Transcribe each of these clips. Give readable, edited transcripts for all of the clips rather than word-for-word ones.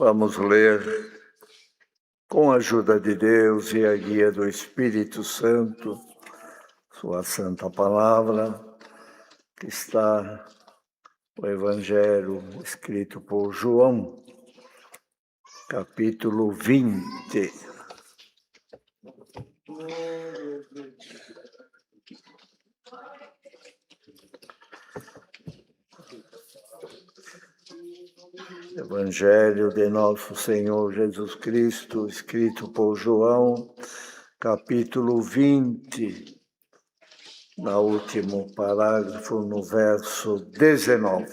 Vamos ler, com a ajuda de Deus e a guia do Espírito Santo, sua santa palavra, que está no Evangelho escrito por João, capítulo 20. Evangelho de Nosso Senhor Jesus Cristo, escrito por João, capítulo 20, no último parágrafo, no verso 19.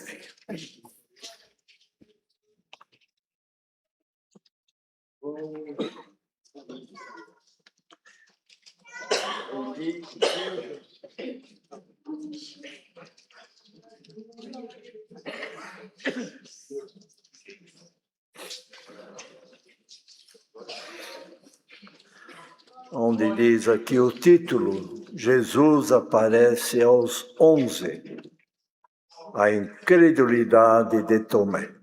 Onde diz aqui o título, Jesus aparece aos 11, a incredulidade de Tomé.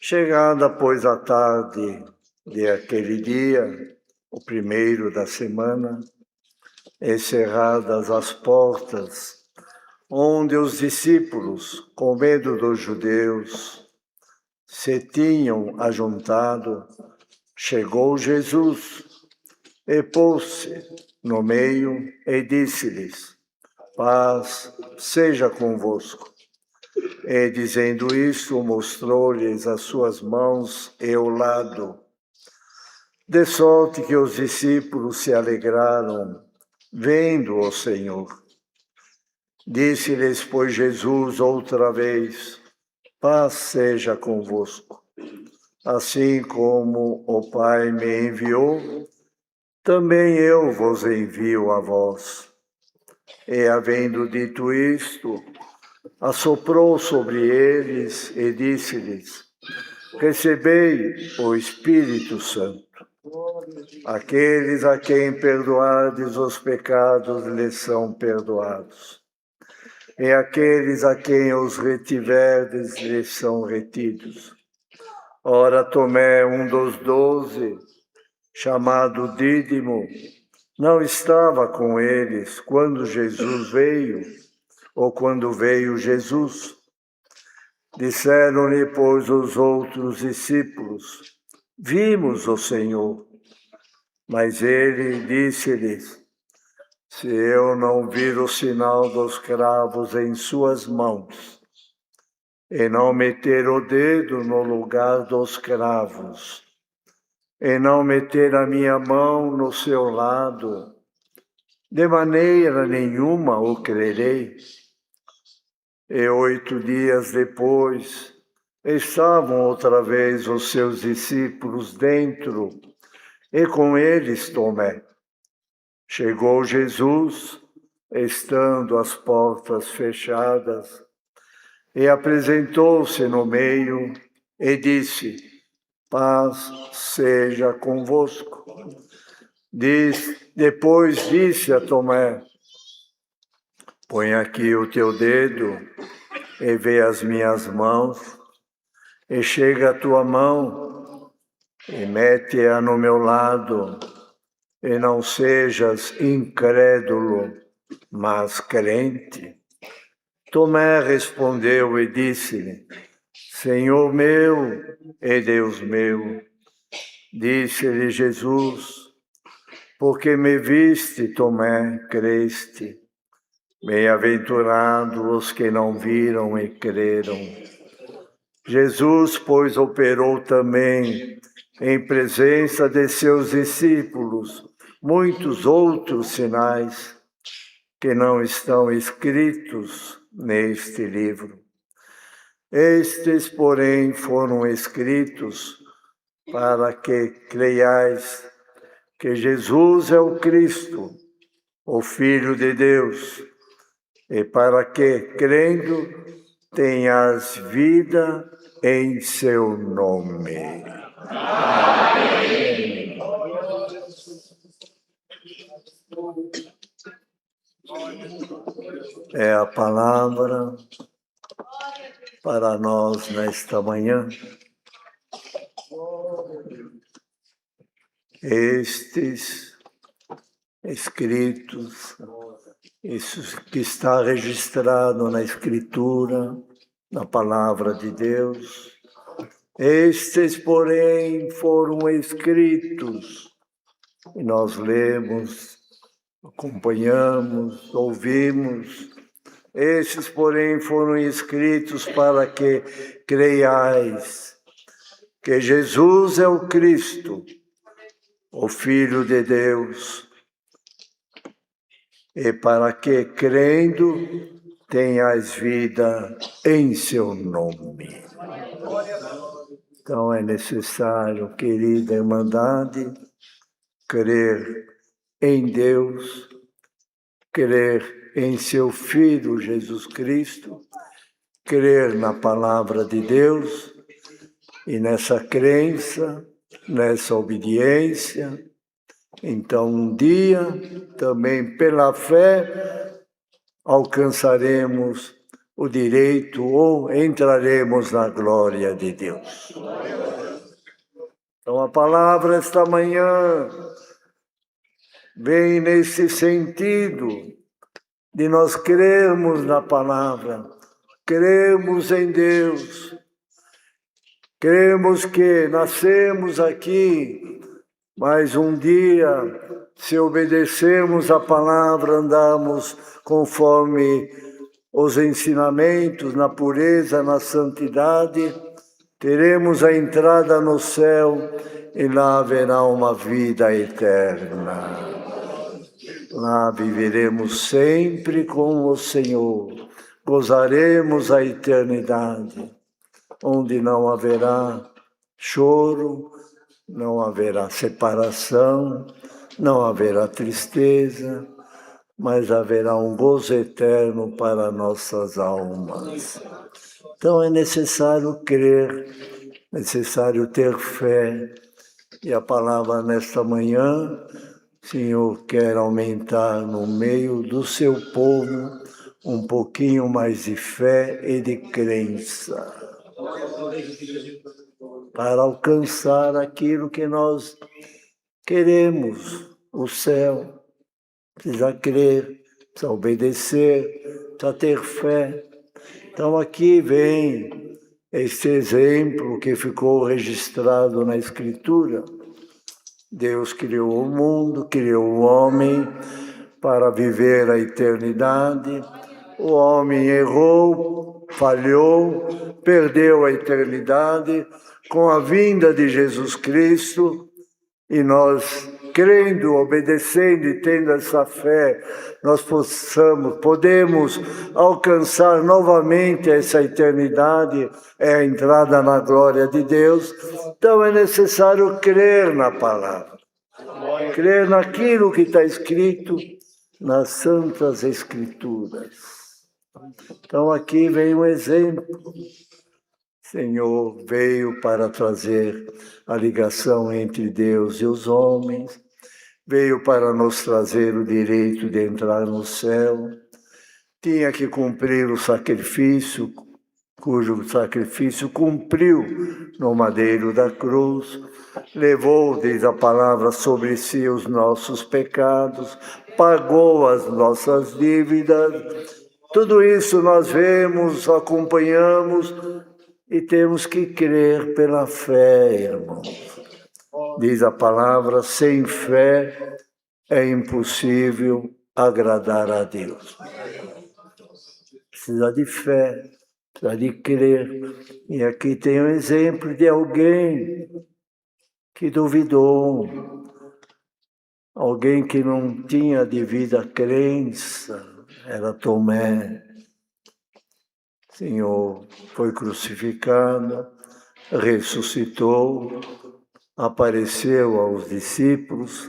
Chegada, pois, a tarde de aquele dia, o primeiro da semana, encerradas as portas, onde os discípulos, com medo dos judeus, se tinham ajuntado, chegou Jesus e pôs-se no meio e disse-lhes: paz seja convosco. E dizendo isso, mostrou-lhes as suas mãos e o lado. De sorte que os discípulos se alegraram, vendo o Senhor. Disse-lhes, pois, Jesus outra vez: paz seja convosco. Assim como o Pai me enviou, também eu vos envio a vós. E, havendo dito isto, assoprou sobre eles e disse-lhes: recebei o Espírito Santo. Aqueles a quem perdoardes os pecados lhes são perdoados. E aqueles a quem os retiverdes lhes são retidos. Ora, Tomé, um dos 12, chamado Dídimo, não estava com eles quando Jesus veio, ou quando veio Jesus. Disseram-lhe, pois, os outros discípulos: vimos o Senhor. Mas ele disse-lhes: se eu não vir o sinal dos cravos em suas mãos, e não meter o dedo no lugar dos cravos, e não meter a minha mão no seu lado, de maneira nenhuma o crerei. E 8 dias depois, estavam outra vez os seus discípulos dentro, e com eles Tomé. Chegou Jesus, estando as portas fechadas, e apresentou-se no meio e disse: paz seja convosco. Depois disse a Tomé: põe aqui o teu dedo e vê as minhas mãos, e chega a tua mão e mete-a no meu lado, e não sejas incrédulo, mas crente. Tomé respondeu e disse-lhe: Senhor meu e Deus meu. Disse-lhe Jesus: porque me viste, Tomé, creste. Bem-aventurados os que não viram e creram. Jesus, pois, operou também, em presença de seus discípulos, muitos outros sinais que não estão escritos neste livro. Estes, porém, foram escritos para que creiais que Jesus é o Cristo, o Filho de Deus, e para que, crendo, tenhas vida em seu nome. Amém. É a palavra para nós nesta manhã. estes escritos, isso que está registrado na Escritura, na Palavra de Deus. Estes, porém, foram escritos, e nós lemos, acompanhamos, ouvimos. Estes, porém, foram escritos para que creiais que Jesus é o Cristo, o Filho de Deus, e para que, crendo, tenhais vida em seu nome. Então é necessário, querida Irmandade, crer em Deus, crer em seu Filho Jesus Cristo, crer na Palavra de Deus, e nessa crença, nessa obediência, então um dia, também pela fé, alcançaremos o direito ou entraremos na glória de Deus. Então a palavra esta manhã vem nesse sentido de nós crermos na palavra, cremos em Deus, cremos que nascemos aqui, mas um dia, se obedecermos a palavra, andamos conforme os ensinamentos, na pureza, na santidade, teremos a entrada no céu e lá haverá uma vida eterna. Lá viveremos sempre com o Senhor, gozaremos a eternidade, onde não haverá choro, não haverá separação, não haverá tristeza, mas haverá um gozo eterno para nossas almas. Então é necessário crer, necessário ter fé. E a palavra nesta manhã, o Senhor quer aumentar no meio do seu povo um pouquinho mais de fé e de crença, para alcançar aquilo que nós queremos, o céu. Precisa crer, precisa obedecer, precisa ter fé. Então aqui vem este exemplo que ficou registrado na Escritura. Deus criou o mundo, criou o homem para viver a eternidade. O homem errou, falhou, perdeu a eternidade. Com a vinda de Jesus Cristo, e nós, crendo, obedecendo e tendo essa fé, nós podemos alcançar novamente essa eternidade, é a entrada na glória de Deus. Então é necessário crer na palavra, crer naquilo que está escrito nas Santas Escrituras. Então aqui vem um exemplo. O Senhor veio para trazer a ligação entre Deus e os homens, veio para nos trazer o direito de entrar no céu, tinha que cumprir o sacrifício, cujo sacrifício cumpriu no madeiro da cruz, levou, diz a palavra, sobre si os nossos pecados, pagou as nossas dívidas. Tudo isso nós vemos, acompanhamos, e temos que crer pela fé, irmãos. Diz a palavra, sem fé é impossível agradar a Deus. Precisa de fé, precisa de crer. E aqui tem um exemplo de alguém que duvidou, alguém que não tinha devida crença, era Tomé. O Senhor foi crucificado, ressuscitou, apareceu aos discípulos,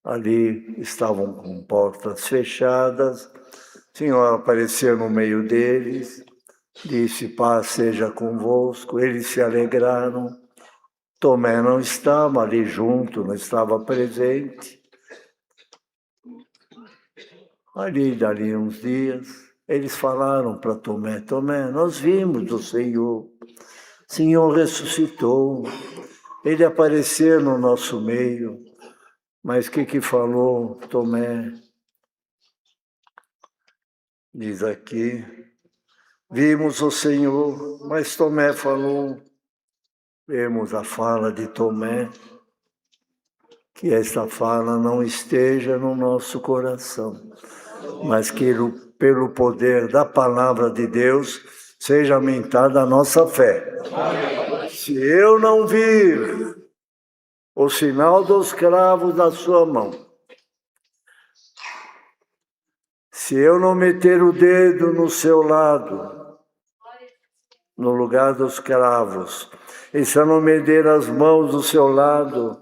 ali estavam com portas fechadas, o Senhor apareceu no meio deles, disse, paz seja convosco, eles se alegraram. Tomé não estava ali junto, não estava presente. Dali uns dias, eles falaram para Tomé, Tomé, nós vimos o Senhor ressuscitou, Ele apareceu no nosso meio, Mas o que falou Tomé? Diz aqui, vimos o Senhor, mas Tomé falou, vemos a fala de Tomé, que esta fala não esteja no nosso coração, mas que pelo poder da palavra de Deus seja aumentada a nossa fé. Se eu não vir o sinal dos cravos da sua mão, se eu não meter o dedo no seu lado, no lugar dos cravos, e se eu não meter as mãos do seu lado,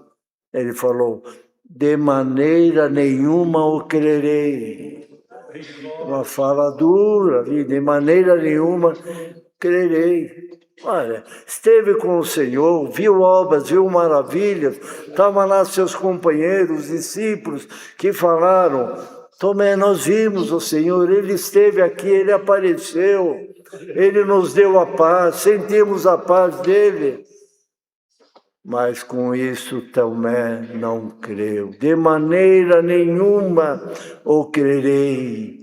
ele falou, de maneira nenhuma o crerei. Uma fala dura, de maneira nenhuma crerei. Olha, esteve com o Senhor, viu obras, viu maravilhas, estavam lá seus companheiros, discípulos, que falaram, Tomé, nós vimos o Senhor, Ele esteve aqui, Ele apareceu, Ele nos deu a paz, sentimos a paz dEle. Mas com isso Tomé não creu, de maneira nenhuma o crerei.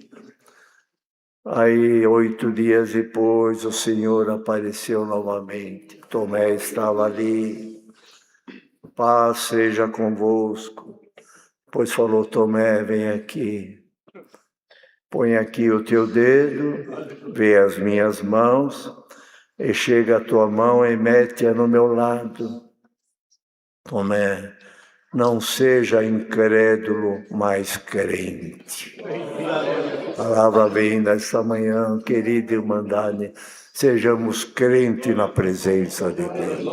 Aí, 8 dias depois, o Senhor apareceu novamente. Tomé estava ali. Paz seja convosco. Pois falou, Tomé, vem aqui. Põe aqui o teu dedo, vê as minhas mãos, e chega a tua mão e mete-a no meu lado. Tomé, não seja incrédulo, mas crente. A palavra vem nesta manhã, querida irmandade, sejamos crentes na presença de Deus.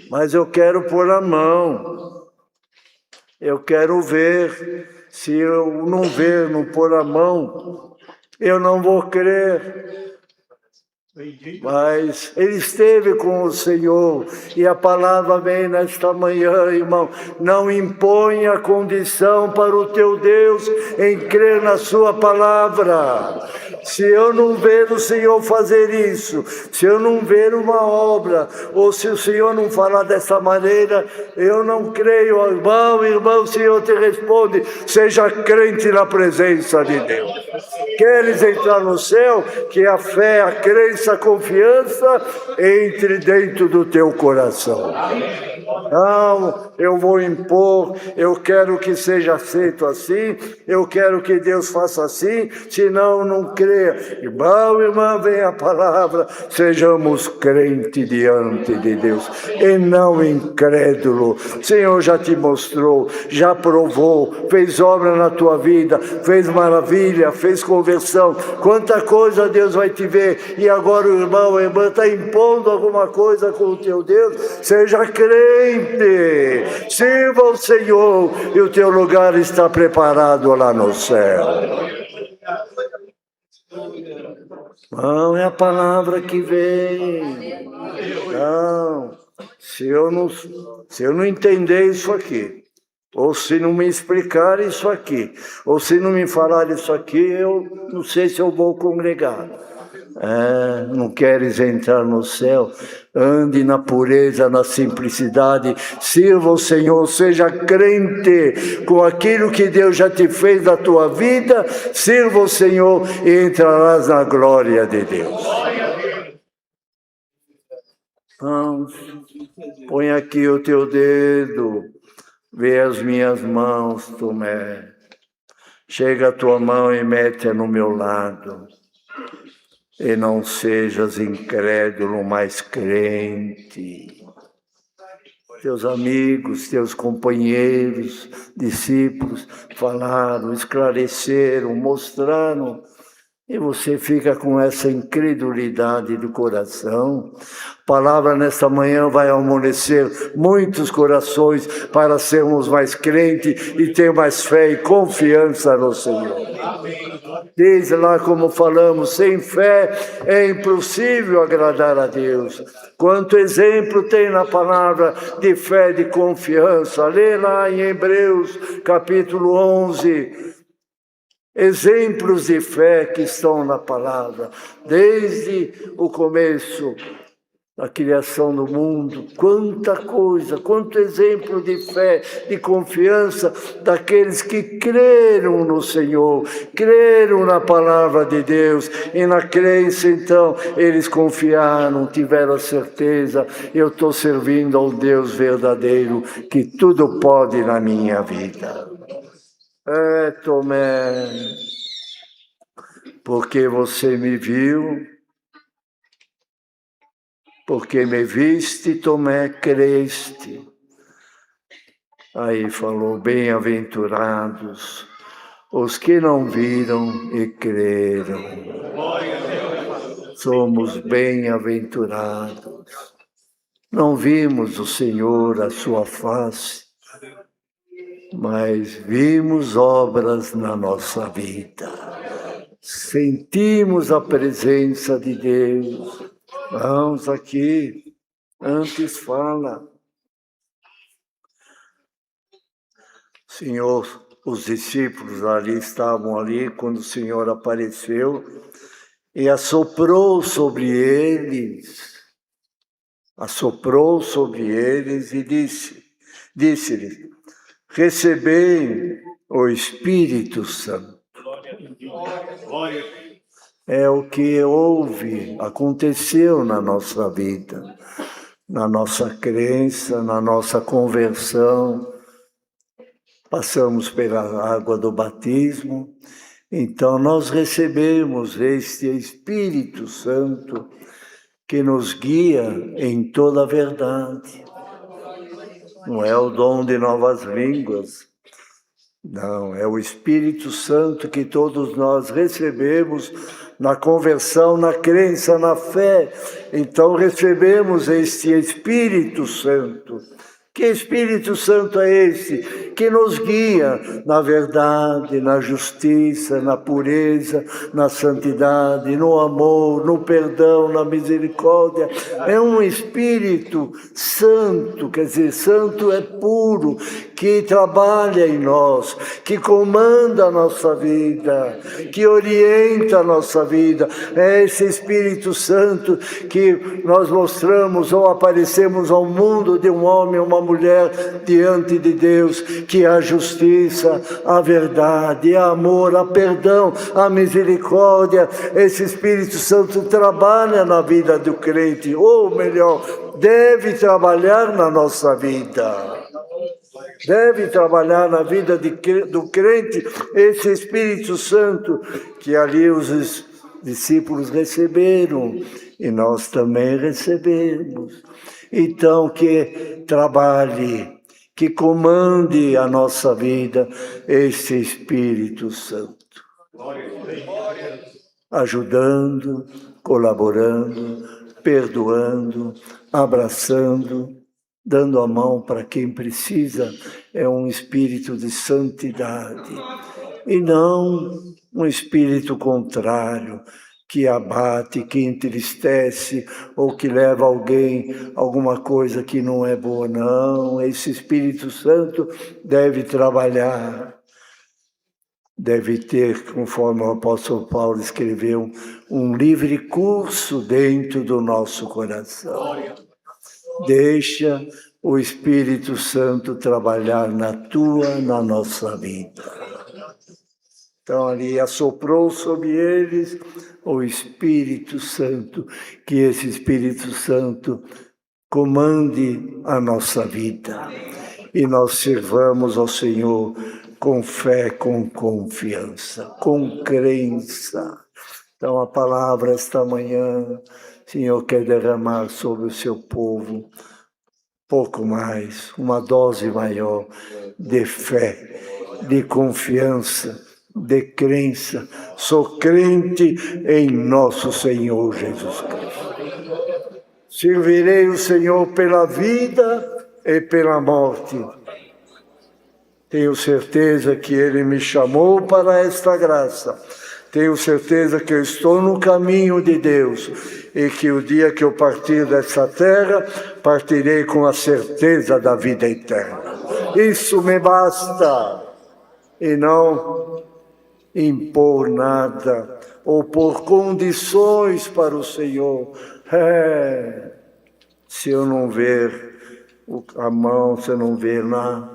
Mas eu quero pôr a mão, eu quero ver, se eu não ver, não pôr a mão, eu não vou crer. Mas ele esteve com o Senhor, e a palavra vem nesta manhã, irmão, não imponha condição para o teu Deus em crer na sua palavra. Se eu não ver o Senhor fazer isso, se eu não ver uma obra, ou se o Senhor não falar dessa maneira, eu não creio. Irmão, o Senhor te responde, seja crente na presença de Deus. Queres entrar no céu? Que a fé, a crença, a confiança entre dentro do teu coração. Não, eu vou impor, eu quero que seja aceito assim, eu quero que Deus faça assim, senão não creia. Irmão, vem a palavra, sejamos crentes diante de Deus, e não incrédulo. O Senhor já te mostrou, já provou, fez obra na tua vida, fez maravilha, fez conversão. Quanta coisa Deus vai te ver, e agora o irmão, a irmã está impondo alguma coisa com o teu Deus, seja crente. Sirva o Senhor e o teu lugar está preparado lá no céu. Não é a palavra que vem. Não, se eu não entender isso aqui, ou se não me explicar isso aqui, ou se não me falar isso aqui, eu não sei se eu vou congregar. Não queres entrar no céu? Ande na pureza, na simplicidade, sirva o Senhor, seja crente com aquilo que Deus já te fez da tua vida, sirva o Senhor e entrarás na glória de Deus. Então, põe aqui o teu dedo, vê as minhas mãos, Tomé. Chega a tua mão e mete-a no meu lado. E não sejas incrédulo, mas crente. Teus amigos, teus companheiros, discípulos falaram, esclareceram, mostraram, e você fica com essa incredulidade do coração. A palavra nesta manhã vai amolecer muitos corações para sermos mais crentes e ter mais fé e confiança no Senhor. Diz lá como falamos, sem fé é impossível agradar a Deus. Quanto exemplo tem na palavra de fé, de confiança. Lê lá em Hebreus capítulo 11, exemplos de fé que estão na palavra, desde o começo. a criação do mundo, quanta coisa, quanto exemplo de fé, de confiança daqueles que creram no Senhor, creram na palavra de Deus, e na crença então eles confiaram, tiveram a certeza, eu estou servindo ao Deus verdadeiro, que tudo pode na minha vida. Tomé, porque você me viu, porque me viste, Tomé, creste. Aí falou, bem-aventurados os que não viram e creram. Somos bem-aventurados. Não vimos o Senhor, a sua face, mas vimos obras na nossa vida. Sentimos a presença de Deus. Vamos aqui, antes fala. Senhor, os discípulos ali estavam ali quando o Senhor apareceu e assoprou sobre eles e disse-lhes, recebei o Espírito Santo. É o que aconteceu na nossa vida, na nossa crença, na nossa conversão. Passamos pela água do batismo, então nós recebemos este Espírito Santo que nos guia em toda a verdade. Não é o dom de novas línguas, não, é o Espírito Santo que todos nós recebemos na conversão, na crença, na fé. Então recebemos este Espírito Santo. Que Espírito Santo é esse? Que nos guia na verdade, na justiça, na pureza, na santidade, no amor, no perdão, na misericórdia. É um Espírito Santo, quer dizer, santo é puro, que trabalha em nós, que comanda a nossa vida, que orienta a nossa vida. É esse Espírito Santo que nós mostramos ou aparecemos ao mundo de um homem, uma mulher diante de Deus, que há justiça, a verdade, há amor, há perdão, há misericórdia. Esse Espírito Santo trabalha na vida do crente, ou melhor, deve trabalhar na nossa vida. Deve trabalhar na vida do crente esse Espírito Santo que ali os discípulos receberam e nós também recebemos. Então, que trabalhe, que comande a nossa vida esse Espírito Santo. Ajudando, colaborando, perdoando, abraçando, dando a mão para quem precisa. É um espírito de santidade e não um espírito contrário, que abate, que entristece ou que leva alguém a alguma coisa que não é boa. Não, esse Espírito Santo deve trabalhar, deve ter, conforme o apóstolo Paulo escreveu, um livre curso dentro do nosso coração. Deixa o Espírito Santo trabalhar na nossa vida. Então ali assoprou sobre eles o Espírito Santo, que esse Espírito Santo comande a nossa vida e nós sirvamos ao Senhor com fé, com confiança, com crença. Então a palavra esta manhã, Senhor, quer derramar sobre o seu povo pouco mais, uma dose maior de fé, de confiança, de crença. Sou crente em nosso Senhor Jesus Cristo. Servirei o Senhor pela vida e pela morte. Tenho certeza que Ele me chamou para esta graça. Tenho certeza que eu estou no caminho de Deus e que o dia que eu partir dessa terra, partirei com a certeza da vida eterna. Isso me basta. E não impor nada ou pôr condições para o Senhor. Se eu não ver a mão, se eu não ver nada,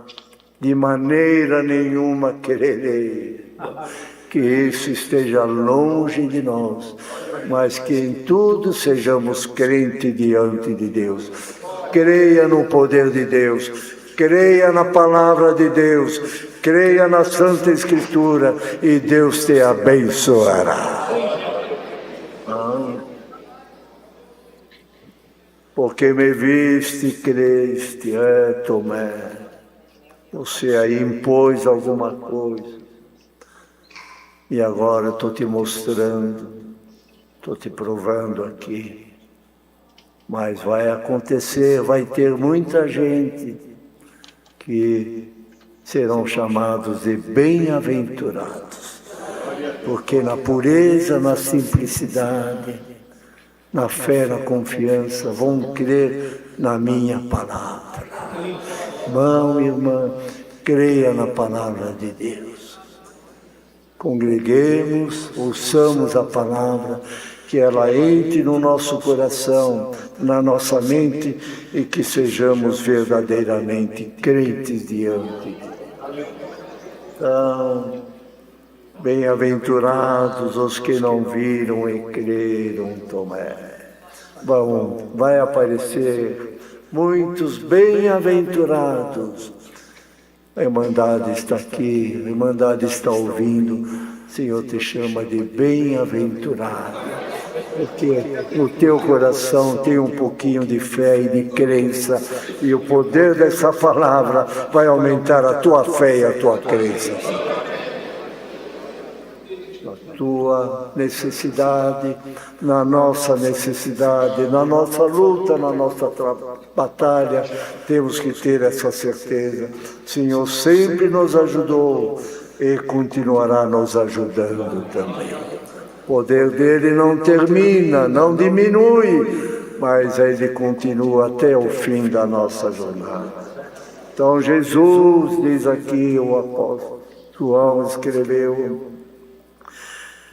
de maneira nenhuma quererei que isso esteja longe de nós, mas que em tudo sejamos crentes diante de Deus. Creia no poder de Deus, creia na palavra de Deus, creia na Santa Escritura e Deus te abençoará. Porque me viste e creste, Tomé. Você aí impôs alguma coisa. E agora estou te mostrando, estou te provando aqui. Mas vai acontecer, vai ter muita gente que serão chamados de bem-aventurados. Porque na pureza, na simplicidade, na fé, na confiança, vão crer na minha palavra. Irmão e irmã, creia na palavra de Deus. Congreguemos, ouçamos a palavra, que ela entre no nosso coração, na nossa mente, e que sejamos verdadeiramente crentes diante de Deus. Então, bem-aventurados os que não viram e creram, Tomé. Bom, vai aparecer muitos bem-aventurados. A Irmandade está aqui, a Irmandade está ouvindo. O Senhor te chama de bem-aventurado, porque no teu coração tem um pouquinho de fé e de crença, e o poder dessa palavra vai aumentar a tua fé e a tua crença. Tua necessidade, na nossa necessidade, na nossa luta, na nossa batalha, temos que ter essa certeza. O Senhor sempre nos ajudou e continuará nos ajudando também. O poder dele não termina, não diminui, mas ele continua até o fim da nossa jornada. Então Jesus, diz aqui o apóstolo João, escreveu,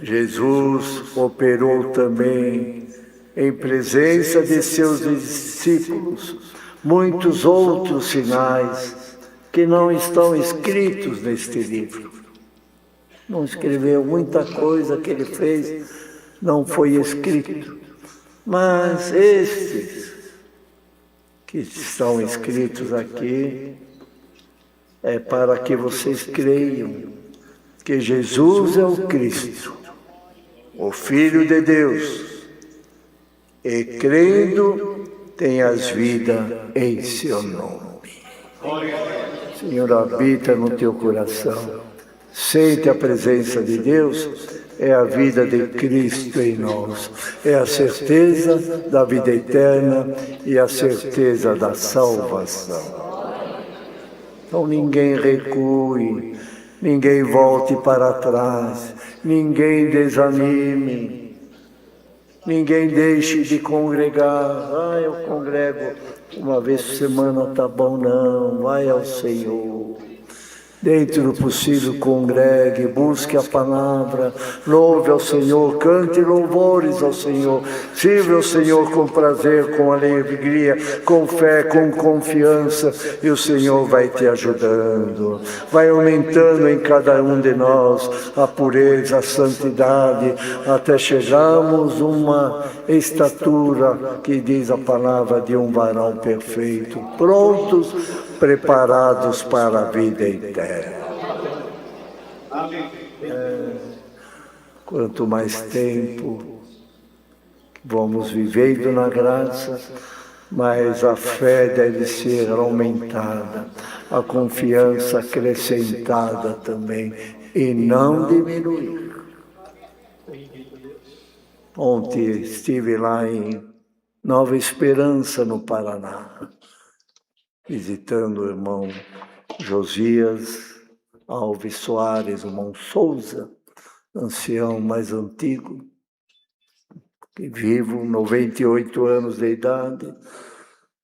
Jesus operou também, em presença de seus discípulos, muitos outros sinais que não estão escritos neste livro. Não escreveu muita coisa que ele fez, não foi escrito. Mas estes que estão escritos aqui é para que vocês creiam que Jesus é o Cristo, o Filho de Deus, e crendo tenhas vida em seu nome. Senhor, habita no teu coração, sente a presença de Deus, é a vida de Cristo em nós, é a certeza da vida eterna e a certeza da salvação. Então ninguém recue, ninguém volte para trás, ninguém desanime, ninguém deixe de congregar. Eu congrego uma vez por semana, tá bom, não, vai ao Senhor. Dentro do possível, congregue, busque a palavra, louve ao Senhor, cante louvores ao Senhor, sirva ao Senhor com prazer, com alegria, com fé, com confiança, e o Senhor vai te ajudando, vai aumentando em cada um de nós a pureza, a santidade, até chegarmos a uma estatura que diz a palavra de um varão perfeito, prontos, preparados para a vida eterna. Quanto mais tempo vamos vivendo na graça, mais a fé deve ser aumentada, a confiança acrescentada também, e não diminuir. Ontem estive lá em Nova Esperança, no Paraná, visitando o irmão Josias Alves Soares, o irmão Souza, ancião mais antigo, que vivo, 98 anos de idade,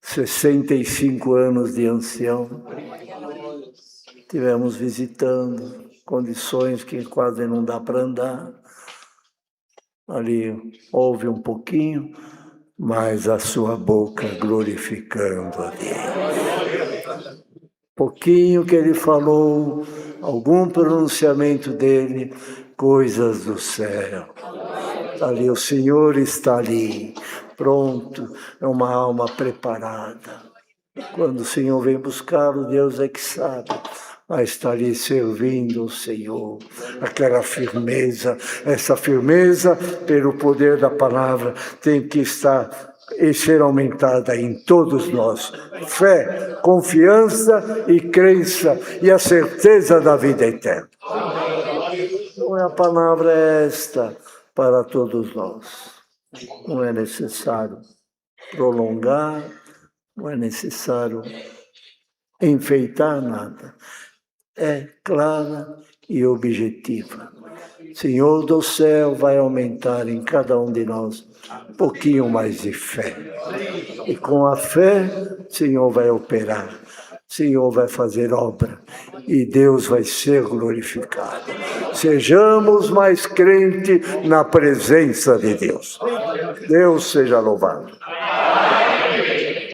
65 anos de ancião. Estivemos visitando, condições que quase não dá para andar. Ali houve um pouquinho, mais a sua boca glorificando a Deus. Pouquinho que ele falou, algum pronunciamento dele, coisas do céu. Ali, o Senhor está ali, pronto, é uma alma preparada. Quando o Senhor vem buscá-lo, Deus é que sabe, mas está ali servindo o Senhor, aquela firmeza, essa firmeza pelo poder da palavra tem que estar e ser aumentada em todos nós. Fé, confiança e crença e a certeza da vida eterna. A palavra é esta para todos nós. Não é necessário prolongar, não é necessário enfeitar nada. É clara e objetiva. Senhor do céu vai aumentar em cada um de nós um pouquinho mais de fé. E com a fé, o Senhor vai operar, o Senhor vai fazer obra e Deus vai ser glorificado. Sejamos mais crentes na presença de Deus. Deus seja louvado.